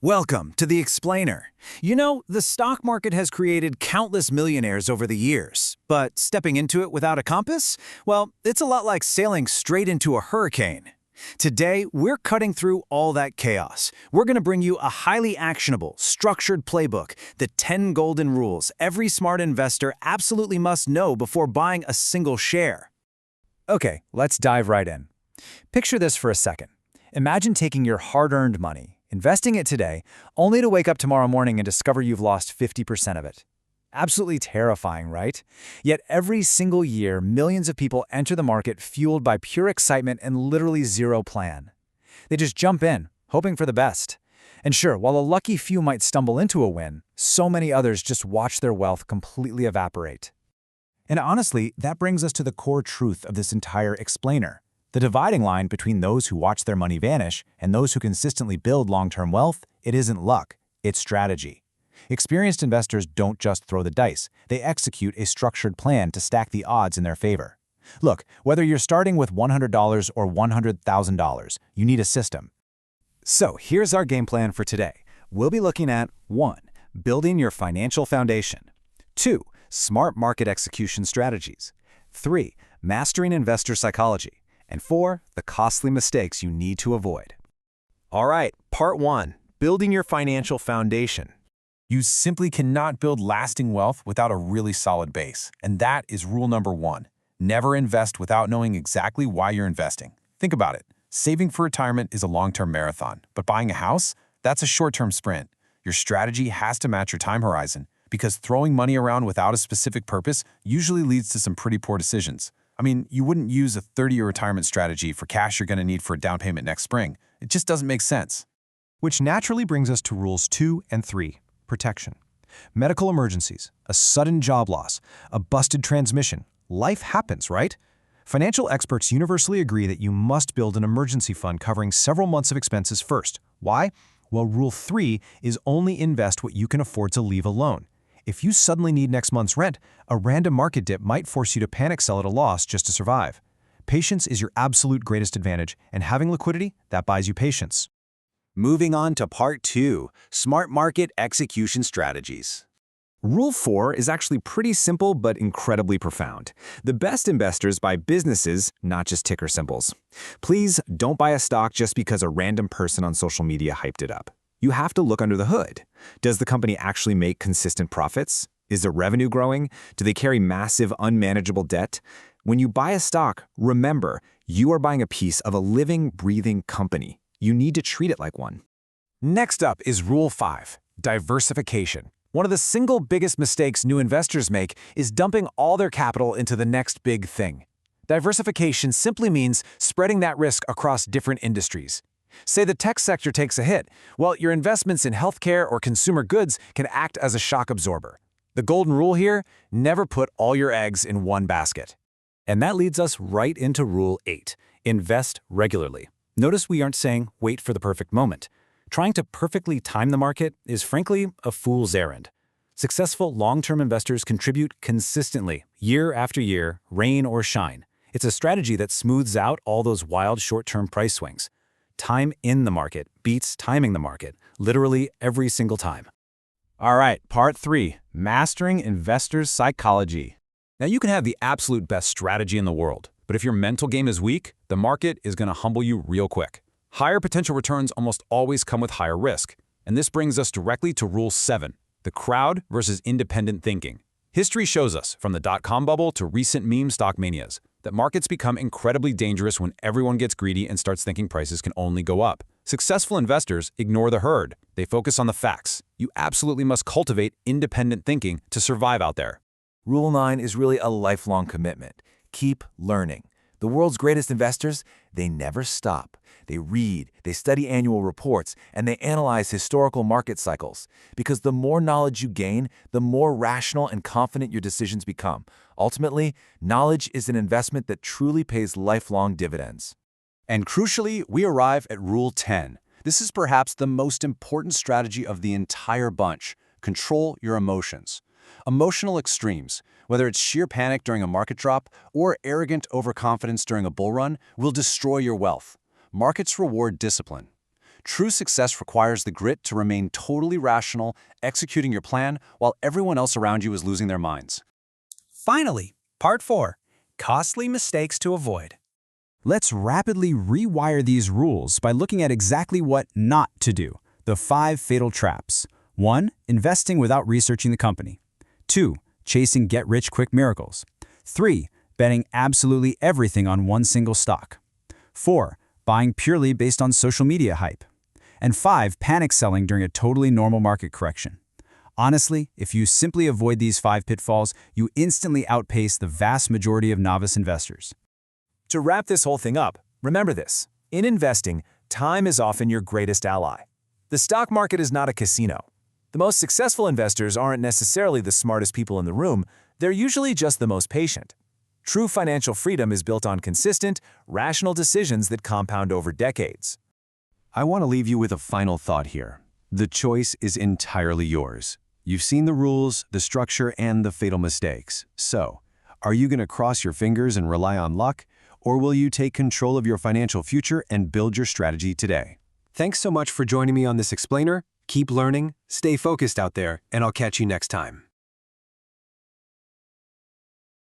Welcome to The Explainer. You know, the stock market has created countless millionaires over the years, but stepping into it without a compass? Well, it's a lot like sailing straight into a hurricane. Today, we're cutting through all that chaos. We're going to bring you a highly actionable, structured playbook, the 10 golden rules every smart investor absolutely must know before buying a single share. Okay, let's dive right in. Picture this for a second. Imagine taking your hard-earned money, investing it today, only to wake up tomorrow morning and discover you've lost 50% of it. Absolutely terrifying, right? Yet every single year, millions of people enter the market fueled by pure excitement and literally zero plan. They just jump in, hoping for the best. And sure, while a lucky few might stumble into a win, so many others just watch their wealth completely evaporate. And honestly, that brings us to the core truth of this entire explainer. The dividing line between those who watch their money vanish and those who consistently build long-term wealth, it isn't luck, it's strategy. Experienced investors don't just throw the dice, they execute a structured plan to stack the odds in their favor. Look, whether you're starting with $100 or $100,000, you need a system. So here's our game plan for today. We'll be looking at 1. Building your financial foundation. 2. Smart market execution strategies. 3. Mastering investor psychology. And 4, the costly mistakes you need to avoid. All right, part 1, building your financial foundation. You simply cannot build lasting wealth without a really solid base. And that is rule number 1. Never invest without knowing exactly why you're investing. Think about it. Saving for retirement is a long-term marathon, but buying a house, that's a short-term sprint. Your strategy has to match your time horizon, because throwing money around without a specific purpose usually leads to some pretty poor decisions. I mean, you wouldn't use a 30-year retirement strategy for cash you're going to need for a down payment next spring. It just doesn't make sense. Which naturally brings us to rules 2 and 3, protection. Medical emergencies, a sudden job loss, a busted transmission. Life happens, right? Financial experts universally agree that you must build an emergency fund covering several months of expenses first. Why? Well, rule 3 is only invest what you can afford to leave alone. If you suddenly need next month's rent, a random market dip might force you to panic sell at a loss just to survive. Patience is your absolute greatest advantage, and having liquidity, that buys you patience. Moving on to part 2, smart market execution strategies. Rule 4 is actually pretty simple but incredibly profound. The best investors buy businesses, not just ticker symbols. Please don't buy a stock just because a random person on social media hyped it up. You have to look under the hood. Does the company actually make consistent profits? Is their revenue growing? Do they carry massive, unmanageable debt? When you buy a stock, remember, you are buying a piece of a living, breathing company. You need to treat it like one. Next up is Rule 5, diversification. One of the single biggest mistakes new investors make is dumping all their capital into the next big thing. Diversification simply means spreading that risk across different industries. Say the tech sector takes a hit. Well, your investments in healthcare or consumer goods can act as a shock absorber. The golden rule here, never put all your eggs in one basket. And that leads us right into Rule 8, invest regularly. Notice we aren't saying wait for the perfect moment. Trying to perfectly time the market is frankly a fool's errand. Successful long-term investors contribute consistently, year after year, rain or shine. It's a strategy that smooths out all those wild short-term price swings. Time in the market beats timing the market, literally every single time. All right, part 3, mastering investors' psychology. Now, you can have the absolute best strategy in the world, but if your mental game is weak, the market is going to humble you real quick. Higher potential returns almost always come with higher risk. And this brings us directly to Rule 7, the crowd versus independent thinking. History shows us, from the dot-com bubble to recent meme stock manias, that markets become incredibly dangerous when everyone gets greedy and starts thinking prices can only go up. Successful investors ignore the herd. They focus on the facts. You absolutely must cultivate independent thinking to survive out there. Rule 9 is really a lifelong commitment. Keep learning. The world's greatest investors, they never stop. They read, they study annual reports, and they analyze historical market cycles. Because the more knowledge you gain, the more rational and confident your decisions become. Ultimately, knowledge is an investment that truly pays lifelong dividends. And crucially, we arrive at Rule 10. This is perhaps the most important strategy of the entire bunch. Control your emotions. Emotional extremes, whether it's sheer panic during a market drop or arrogant overconfidence during a bull run, will destroy your wealth. Markets reward discipline. True success requires the grit to remain totally rational, executing your plan while everyone else around you is losing their minds. Finally, Part 4. Costly mistakes to avoid. Let's rapidly rewire these rules by looking at exactly what not to do. The 5 fatal traps. 1. Investing without researching the company. 2. Chasing get-rich-quick miracles. 3. Betting absolutely everything on one single stock. 4. Buying purely based on social media hype. And 5. Panic selling during a totally normal market correction. Honestly, if you simply avoid these 5 pitfalls, you instantly outpace the vast majority of novice investors. To wrap this whole thing up, remember this. In investing, time is often your greatest ally. The stock market is not a casino. The most successful investors aren't necessarily the smartest people in the room, they're usually just the most patient. True financial freedom is built on consistent, rational decisions that compound over decades. I want to leave you with a final thought here. The choice is entirely yours. You've seen the rules, the structure, and the fatal mistakes. So, are you going to cross your fingers and rely on luck, or will you take control of your financial future and build your strategy today? Thanks so much for joining me on this explainer. Keep learning, stay focused out there, and I'll catch you next time.